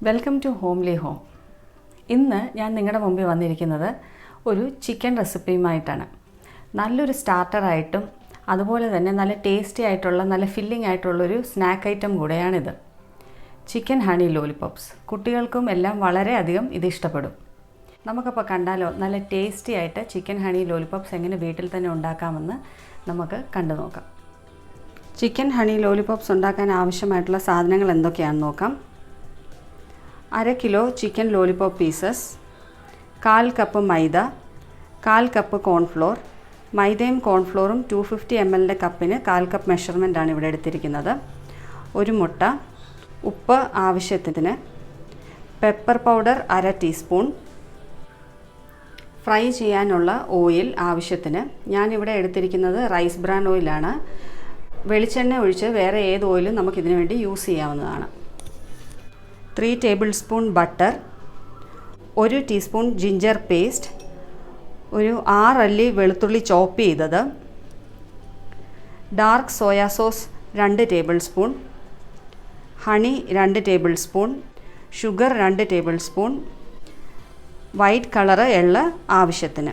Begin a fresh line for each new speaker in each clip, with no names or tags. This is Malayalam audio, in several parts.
Welcome to homely home. ഇന്ന് ഞാൻ നിങ്ങളുടെ മുമ്പിൽ വന്നിരിക്കുന്നത് ഒരു ചിക്കൻ റെസിപ്പിയുമായിട്ടാണ്. നല്ലൊരു സ്റ്റാർട്ടറായിട്ടും അതുപോലെ തന്നെ നല്ല ടേസ്റ്റി ആയിട്ടുള്ള നല്ല ഫില്ലിംഗ് ആയിട്ടുള്ളൊരു സ്നാക്ക് ഐറ്റം കൂടെയാണിത്. Chicken honey lollipops. കുട്ടികൾക്കും എല്ലാം വളരെയധികം ഇത് ഇഷ്ടപ്പെടും. നമുക്കപ്പോൾ കണ്ടാലോ നല്ല ടേസ്റ്റി ആയിട്ട് ചിക്കൻ ഹണി ലോലിപോപ്സ് എങ്ങനെ വീട്ടിൽ തന്നെ ഉണ്ടാക്കാമെന്ന് നമുക്ക് കണ്ടു നോക്കാം. ചിക്കൻ ഹണി ലോലിപോപ്സ് ഉണ്ടാക്കാൻ ആവശ്യമായിട്ടുള്ള സാധനങ്ങൾ എന്തൊക്കെയാണെന്ന് നോക്കാം. 1/2 kilo chicken lollipop pieces, 1/4 cup maida, 1/4 cup cornflour. മൈദയും കോൺഫ്ലോറും 250 ml കപ്പിന് 1/4 കപ്പ് മെഷർമെൻ്റാണ് ഇവിടെ എടുത്തിരിക്കുന്നത്. ഒരു മുട്ട, ഉപ്പ് ആവശ്യത്തിന്, പെപ്പർ പൗഡർ 1/2 ടീസ്പൂൺ, ഫ്രൈ ചെയ്യാനുള്ള ഓയിൽ ആവശ്യത്തിന്. ഞാനിവിടെ എടുത്തിരിക്കുന്നത് റൈസ് ബ്രാൻ ഓയിലാണ്. വെളിച്ചെണ്ണ ഒഴിച്ച് വേറെ ഏത് ഓയിലും നമുക്കിതിനു വേണ്ടി യൂസ് ചെയ്യാവുന്നതാണ്. 3 table-spoon butter, 1 teaspoon ginger paste, ഒരു 6 അല്ലി വെളുത്തുള്ളി ചോപ്പ് ചെയ്തത്, dark soya sauce 2 table-spoon, honey 2 table-spoon, sugar 2 table-spoon, white colour എള്ള് ആവശ്യത്തിന്.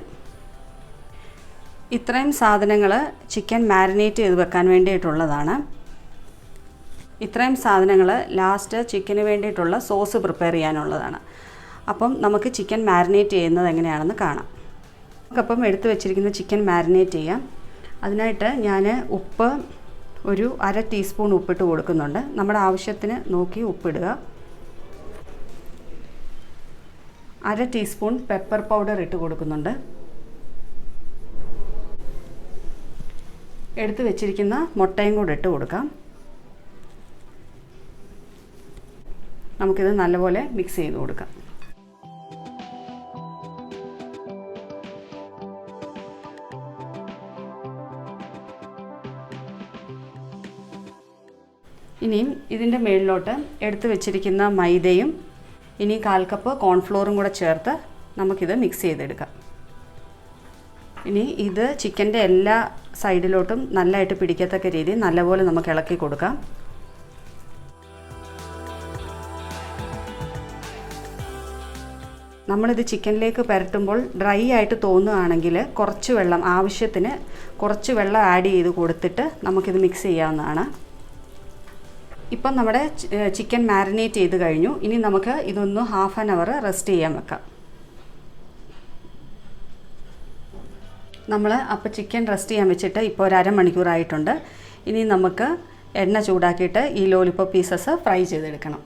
ഇത്രയും സാധനങ്ങൾ ചിക്കൻ മാരിനേറ്റ് ചെയ്ത് വെക്കാൻ വേണ്ടിയിട്ടുള്ളതാണ്. ഇത്രയും സാധനങ്ങൾ ലാസ്റ്റ് ചിക്കന് വേണ്ടിയിട്ടുള്ള സോസ് പ്രിപ്പയർ ചെയ്യാനുള്ളതാണ്. അപ്പം നമുക്ക് ചിക്കൻ മാരിനേറ്റ് ചെയ്യുന്നത് എങ്ങനെയാണെന്ന് കാണാം. നമുക്കപ്പം എടുത്തു വെച്ചിരിക്കുന്ന ചിക്കൻ മാരിനേറ്റ് ചെയ്യാം. അതിനായിട്ട് ഞാൻ ഉപ്പ് ഒരു 1/2 ടീസ്പൂൺ ഉപ്പിട്ട് കൊടുക്കുന്നുണ്ട്. നമ്മുടെ ആവശ്യത്തിന് നോക്കി ഉപ്പിടുക. 1/2 ടീസ്പൂൺ പെപ്പർ പൗഡർ ഇട്ട് കൊടുക്കുന്നുണ്ട്. എടുത്തു വെച്ചിരിക്കുന്ന മുട്ടയും കൂടെ ഇട്ട് കൊടുക്കാം. നമുക്കിത് നല്ലപോലെ മിക്സ് ചെയ്ത് കൊടുക്കാം. ഇനിയും ഇതിൻ്റെ മുകളിലോട്ട് എടുത്തു വെച്ചിരിക്കുന്ന മൈദയും ഇനി 1/4 കപ്പ് കോൺഫ്ലോറും കൂടെ ചേർത്ത് നമുക്കിത് മിക്സ് ചെയ്തെടുക്കാം. ഇനി ഇത് ചിക്കൻ്റെ എല്ലാ സൈഡിലോട്ടും നല്ലതായിട്ട് പിടിക്കത്തക്ക രീതിയിൽ നല്ലപോലെ നമുക്ക് ഇളക്കി കൊടുക്കാം. നമ്മളിത് ചിക്കനിലേക്ക് പുരട്ടുമ്പോൾ ഡ്രൈ ആയിട്ട് തോന്നുകയാണെങ്കിൽ കുറച്ച് വെള്ളം ആവശ്യത്തിന് കുറച്ച് വെള്ളം ആഡ് ചെയ്ത് കൊടുത്തിട്ട് നമുക്കിത് മിക്സ് ചെയ്യാവുന്നതാണ്. ഇപ്പം നമ്മുടെ ചിക്കൻ മാരിനേറ്റ് ചെയ്ത് കഴിഞ്ഞു. ഇനി നമുക്ക് ഇതൊന്ന് 1/2 അവർ റെസ്റ്റ് ചെയ്യാൻ വെക്കാം. നമ്മൾ അപ്പോൾ ചിക്കൻ റെസ്റ്റ് ചെയ്യാൻ വെച്ചിട്ട് ഇപ്പോൾ ഒരു 1/2 മണിക്കൂറായിട്ടുണ്ട്. ഇനി നമുക്ക് എണ്ണ ചൂടാക്കിയിട്ട് ഈ ലോലിപോപ്പ് പീസസ് ഫ്രൈ ചെയ്തെടുക്കണം.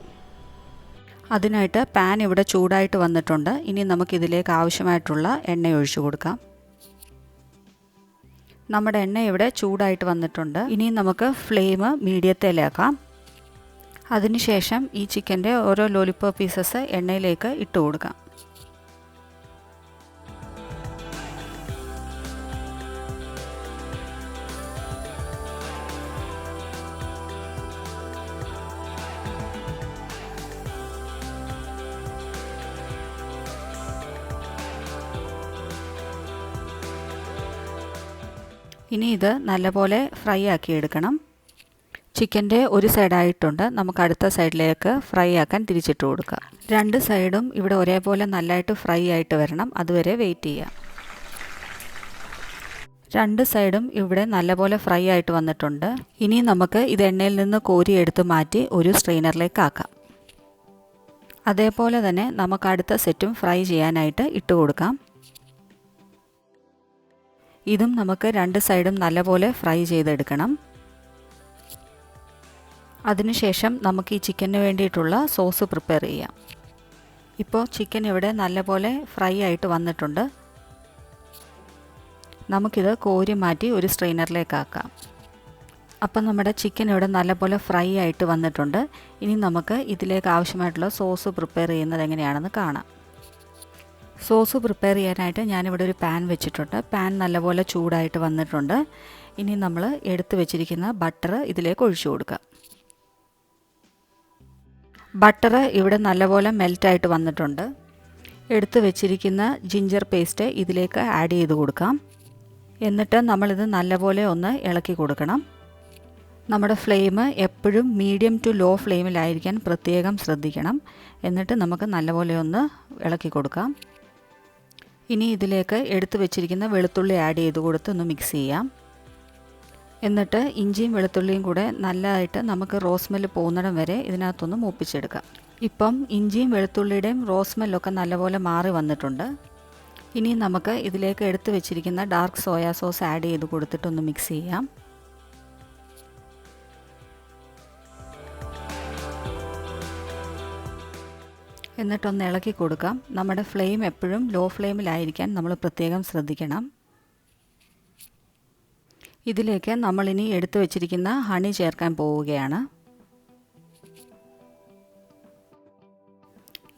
അതിനായിട്ട് പാൻ ഇവിടെ ചൂടായിട്ട് വന്നിട്ടുണ്ട്. ഇനി നമുക്കിതിലേക്ക് ആവശ്യമായിട്ടുള്ള എണ്ണ ഒഴിച്ചു കൊടുക്കാം. നമ്മുടെ എണ്ണ ഇവിടെ ചൂടായിട്ട് വന്നിട്ടുണ്ട്. ഇനി നമുക്ക് ഫ്ലെയിം മീഡിയത്തിലാക്കാം. അതിനുശേഷം ഈ ചിക്കൻ്റെ ഓരോ ലോലിപോപ്പ് പീസസ് എണ്ണയിലേക്ക് ഇട്ട് കൊടുക്കാം. ഇനി ഇത് നല്ലപോലെ ഫ്രൈ ആക്കി എടുക്കണം. ചിക്കൻ്റെ ഒരു സൈഡായിട്ടുണ്ട്. നമുക്ക് അടുത്ത സൈഡിലേക്ക് ഫ്രൈ ആക്കാൻ തിരിച്ചിട്ട് കൊടുക്കാം. 2 സൈഡും ഇവിടെ ഒരേപോലെ നല്ലതായിട്ട് ഫ്രൈ ആയിട്ട് വരണം. അതുവരെ വെയിറ്റ് ചെയ്യാം. 2 സൈഡും ഇവിടെ നല്ലപോലെ ഫ്രൈ ആയിട്ട് വന്നിട്ടുണ്ട്. ഇനി നമുക്ക് ഇത് എണ്ണയിൽ നിന്ന് കോരിയെടുത്ത് മാറ്റി ഒരു സ്ട്രെയിനറിലേക്ക് ആക്കാം. അതേപോലെ തന്നെ നമുക്ക് അടുത്ത സെറ്റും ഫ്രൈ ചെയ്യാനായിട്ട് ഇട്ട് കൊടുക്കാം. ഇതും നമുക്ക് 2 സൈഡും നല്ലപോലെ ഫ്രൈ ചെയ്തെടുക്കണം. അതിനുശേഷം നമുക്ക് ഈ ചിക്കന് വേണ്ടിയിട്ടുള്ള സോസ് പ്രിപ്പയർ ചെയ്യാം. ഇപ്പോൾ ചിക്കൻ ഇവിടെ നല്ലപോലെ ഫ്രൈ ആയിട്ട് വന്നിട്ടുണ്ട്. നമുക്കിത് കോരി മാറ്റി ഒരു സ്ട്രെയിനറിലേക്ക് ആക്കാം. അപ്പം നമ്മുടെ ചിക്കൻ ഇവിടെ നല്ലപോലെ ഫ്രൈ ആയിട്ട് വന്നിട്ടുണ്ട്. ഇനി നമുക്ക് ഇതിലേക്ക് ആവശ്യമായിട്ടുള്ള സോസ് പ്രിപ്പയർ ചെയ്യുന്നത് എങ്ങനെയാണെന്ന് കാണാം. സോസ് പ്രിപ്പയർ ചെയ്യാനായിട്ട് ഞാനിവിടെ ഒരു പാൻ വെച്ചിട്ടുണ്ട്. പാൻ നല്ലപോലെ ചൂടായിട്ട് വന്നിട്ടുണ്ട്. ഇനി നമ്മൾ എടുത്തു വെച്ചിരിക്കുന്ന ബട്ടർ ഇതിലേക്ക് ഒഴിച്ചു കൊടുക്കാം. ബട്ടർ ഇവിടെ നല്ലപോലെ മെൽറ്റായിട്ട് വന്നിട്ടുണ്ട്. എടുത്തു വെച്ചിരിക്കുന്ന ജിഞ്ചർ പേസ്റ്റ് ഇതിലേക്ക് ആഡ് ചെയ്ത് കൊടുക്കാം. എന്നിട്ട് നമ്മളിത് നല്ലപോലെ ഒന്ന് ഇളക്കി കൊടുക്കണം. നമ്മുടെ ഫ്ലെയിം എപ്പോഴും മീഡിയം ടു ലോ ഫ്ലെയിമിലായിരിക്കാൻ പ്രത്യേകം ശ്രദ്ധിക്കണം. എന്നിട്ട് നമുക്ക് നല്ലപോലെ ഒന്ന് ഇളക്കി കൊടുക്കാം. ഇനി ഇതിലേക്ക് എടുത്തു വെച്ചിരിക്കുന്ന വെളുത്തുള്ളി ആഡ് ചെയ്ത് കൊടുത്ത് ഒന്ന് മിക്സ് ചെയ്യാം. എന്നിട്ട് ഇഞ്ചിയും വെളുത്തുള്ളിയും കൂടെ നല്ലതായിട്ട് നമുക്ക് റോസ് സ്മെല്ല് പോകുന്നിടം വരെ ഇതിനകത്തൊന്ന് മൂപ്പിച്ചെടുക്കാം. ഇപ്പം ഇഞ്ചിയും വെളുത്തുള്ളിയുടെയും റോസ് സ്മെല്ലൊക്കെ നല്ലപോലെ മാറി വന്നിട്ടുണ്ട്. ഇനി നമുക്ക് ഇതിലേക്ക് എടുത്തു വെച്ചിരിക്കുന്ന ഡാർക്ക് സോയാ സോസ് ആഡ് ചെയ്ത് കൊടുത്തിട്ടൊന്ന് മിക്സ് ചെയ്യാം. എന്നിട്ടൊന്ന് ഇളക്കി കൊടുക്കാം. നമ്മുടെ ഫ്ലെയിം എപ്പോഴും ലോ ഫ്ലെയിമിലായിരിക്കാൻ നമ്മൾ പ്രത്യേകം ശ്രദ്ധിക്കണം. ഇതിലേക്ക് നമ്മളിനി എടുത്തു വച്ചിരിക്കുന്ന ഹണി ചേർക്കാൻ പോവുകയാണ്.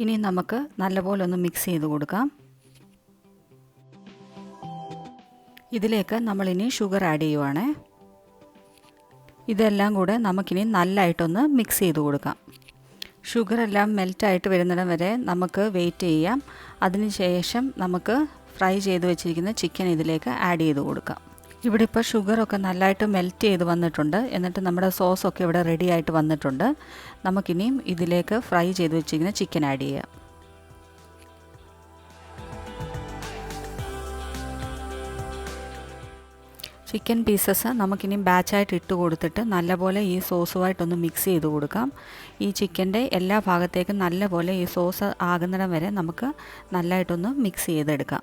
ഇനി നമുക്ക് നല്ലപോലെ ഒന്ന് മിക്സ് ചെയ്ത് കൊടുക്കാം. ഇതിലേക്ക് നമ്മളിനി ഷുഗർ ആഡ് ചെയ്യുവാണ്. ഇതെല്ലാം കൂടെ നമുക്കിനി നല്ലതായിട്ടൊന്ന് മിക്സ് ചെയ്ത് കൊടുക്കാം. ഷുഗറെല്ലാം മെൽറ്റായിട്ട് വരുന്നിടം വരെ നമുക്ക് വെയിറ്റ് ചെയ്യാം. അതിനുശേഷം നമുക്ക് ഫ്രൈ ചെയ്ത് വെച്ചിരിക്കുന്ന ചിക്കൻ ഇതിലേക്ക് ആഡ് ചെയ്ത് കൊടുക്കാം. ഇവിടെ ഇപ്പോൾ ഷുഗറൊക്കെ നല്ലതായിട്ട് മെൽറ്റ് ചെയ്ത് വന്നിട്ടുണ്ട്. എന്നിട്ട് നമ്മുടെ സോസൊക്കെ ഇവിടെ റെഡി ആയിട്ട് വന്നിട്ടുണ്ട്. നമുക്കിനിയും ഇതിലേക്ക് ഫ്രൈ ചെയ്ത് വെച്ചിരിക്കുന്ന ചിക്കൻ ആഡ് ചെയ്യാം. ചിക്കൻ പീസസ് നമുക്കിനി ബാച്ചായിട്ട് ഇട്ട് കൊടുത്തിട്ട് നല്ലപോലെ ഈ സോസുമായിട്ടൊന്ന് മിക്സ് ചെയ്ത് കൊടുക്കാം. ഈ ചിക്കൻ്റെ എല്ലാ ഭാഗത്തേക്കും നല്ലപോലെ ഈ സോസ് ആകുന്നിടം വരെ നമുക്ക് നല്ലതായിട്ടൊന്ന് മിക്സ് ചെയ്തെടുക്കാം.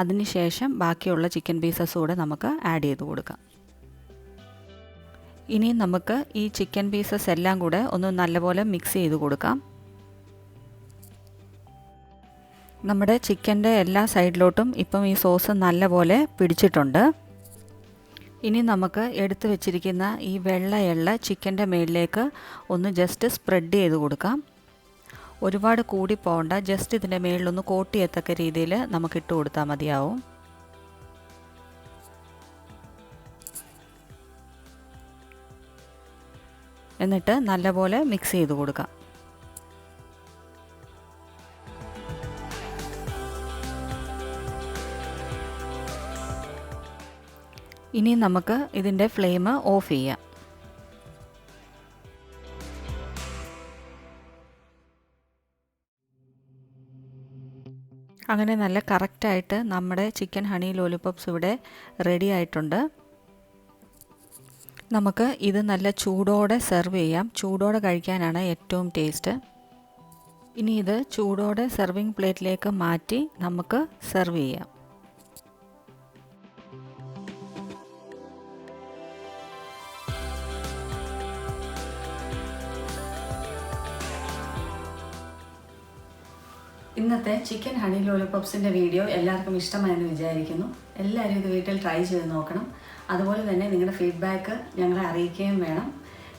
അതിനുശേഷം ബാക്കിയുള്ള ചിക്കൻ പീസസ് കൂടെ നമുക്ക് ആഡ് ചെയ്ത് കൊടുക്കാം. ഇനി നമുക്ക് ഈ ചിക്കൻ പീസസ് എല്ലാം കൂടെ ഒന്ന് നല്ലപോലെ മിക്സ് ചെയ്ത് കൊടുക്കാം. നമ്മുടെ ചിക്കൻ്റെ എല്ലാ സൈഡിലോട്ടും ഇപ്പം ഈ സോസ് നല്ലപോലെ പിടിച്ചിട്ടുണ്ട്. ഇനി നമുക്ക് എടുത്തു വെച്ചിരിക്കുന്ന ഈ വെള്ള എള്ള ചിക്കൻ്റെ മുകളിലേക്ക് ഒന്ന് ജസ്റ്റ് സ്പ്രെഡ് ചെയ്ത് കൊടുക്കാം. ഒരുപാട് കൂടി പോകണ്ട, ജസ്റ്റ് ഇതിൻ്റെ മുകളിലൊന്ന് കോട്ട് ചെയ്യത്തക്ക രീതിയിൽ നമുക്ക് ഇട്ട് കൊടുത്താൽ മതിയാവും. എന്നിട്ട് നല്ലപോലെ മിക്സ് ചെയ്ത് കൊടുക്കാം. ഇനി നമുക്ക് ഇതിൻ്റെ ഫ്ലെയിം ഓഫ് ചെയ്യാം. അങ്ങനെ നല്ല കറക്റ്റായിട്ട് നമ്മുടെ ചിക്കൻ ഹണി ലോലിപോപ്സ് ഇവിടെ റെഡി ആയിട്ടുണ്ട്. നമുക്ക് ഇത് നല്ല ചൂടോടെ സെർവ് ചെയ്യാം. ചൂടോടെ കഴിക്കാനാണ് ഏറ്റവും ടേസ്റ്റ്. ഇനി ഇത് ചൂടോടെ സെർവിങ് പ്ലേറ്റിലേക്ക് മാറ്റി നമുക്ക് സെർവ് ചെയ്യാം. ഇന്നത്തെ ചിക്കൻ ഹണി ലോലിപോപ്സിൻ്റെ വീഡിയോ എല്ലാവർക്കും ഇഷ്ടമായെന്ന് വിചാരിക്കുന്നു. എല്ലാവരും ഇത് വീട്ടിൽ ട്രൈ ചെയ്ത് നോക്കണം. അതുപോലെ തന്നെ നിങ്ങളുടെ ഫീഡ്ബാക്ക് ഞങ്ങളെ അറിയിക്കുകയും വേണം.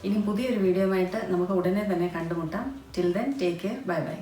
ഇനി പുതിയൊരു വീഡിയോയുമായിട്ട് നമുക്ക് ഉടനെ തന്നെ കണ്ടുമുട്ടാം. Till then take care. Bye bye.